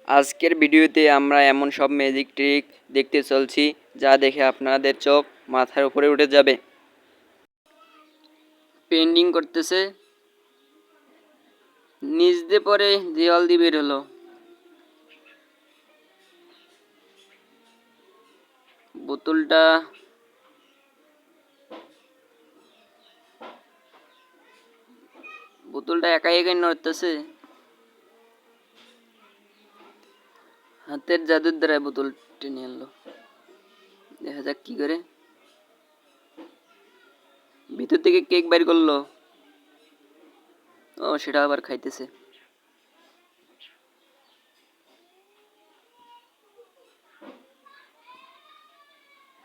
আজকের ভিডিওতে আমরা এমন সব ম্যাজিক ট্রিক দেখতে চলছি যা দেখে আপনাদের চোখ মাথার উপরে উঠে যাবে। পেন্ডিং করতেছে, নিচ দিয়ে পরে দেওয়াল দিয়ে বের হলো। বোতলটা একাই একাই নড়তেছে। হাতের জাদুর দ্বারা বোতল টেনে আনলো। দেখা যাক কি করে। ভিতর থেকে কেক বাইর করলো। ও সেটা আবার খাইতেছে।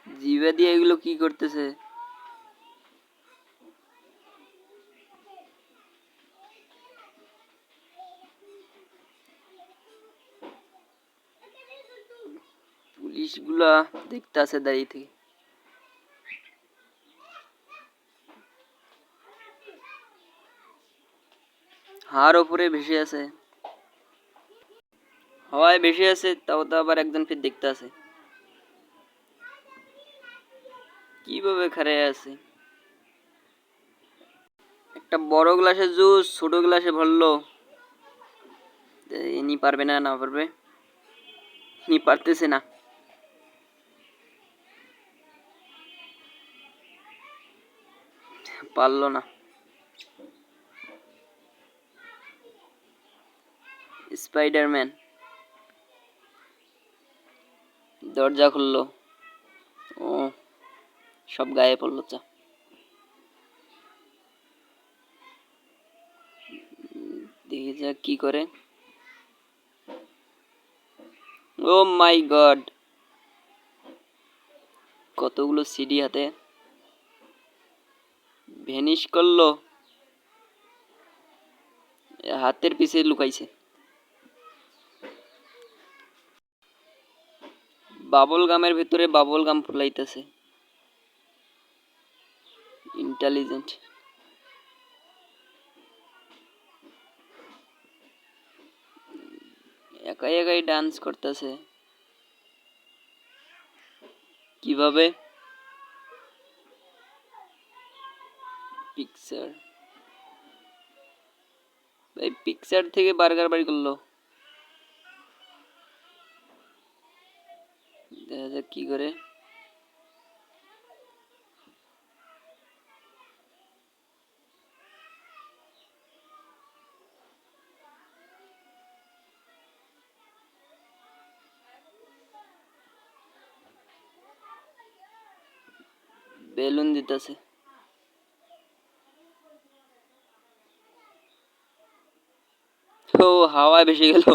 জিভা দিয়ে এগুলো কি করতেছে? পুলিশগুলা দেখতে আছে দাঁড়িয়ে থেকে। হাড় ওপরে ভেসে আছে, হাওয়ায় ভেসে আছে, তাও তো আবার একজন ফির দেখতে আছে কিভাবে খাড়ায় আছে। একটা বড় গ্লাসে জুস ছোট গ্লাসে ভরলো। ইনি পারবে না, না পারবে, ইনি পারতেছে না। পারলো না। স্পাইডারম্যান দরজা খুললো। ও সব গায়ে পড়লো। চা দেখি যাক কি করে। ও মাই গড, কতগুলো সিডি হাতে। ভ্যানিশ করলো, হাতের পিছে লুকাইছে। বাবল গামের ভিতরে বাবল গাম ফুলাইতেছে। ইন্টেলিজেন্ট। একাই একাই ডান্স করতেছে কিভাবে? পিকচার, এই পিকচার থেকে বার্গার বাড়ি করলো। দেখা যাক কি করে। বেলুন দিতেছে। ও হাওয়ায় ভেসে গেল।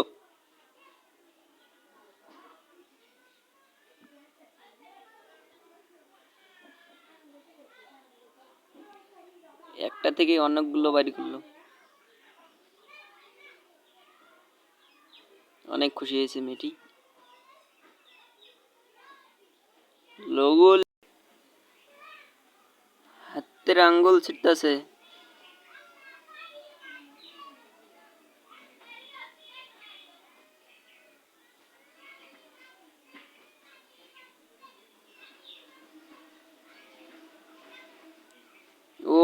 একটা থেকে অনেকগুলো বাড়ি করলো। অনেক খুশি হয়েছে মেয়েটি। লোগো হাতের আঙ্গুল ছিটতেছে। ও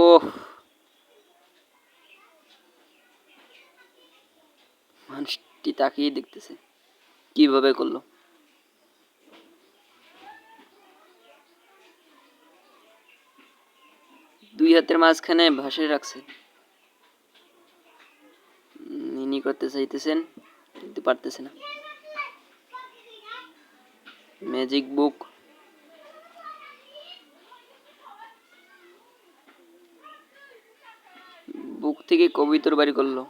মানুষটি তাকিয়ে দেখতেছে কিভাবে করলো। দুই হাতের মাঝখানে ভাসে রাখছে। ইনি করতে চাইতেছেন কিন্তু পারতেছে না। ম্যাজিক বুক, বুক থেকে কবিতর বাড়ি করলো।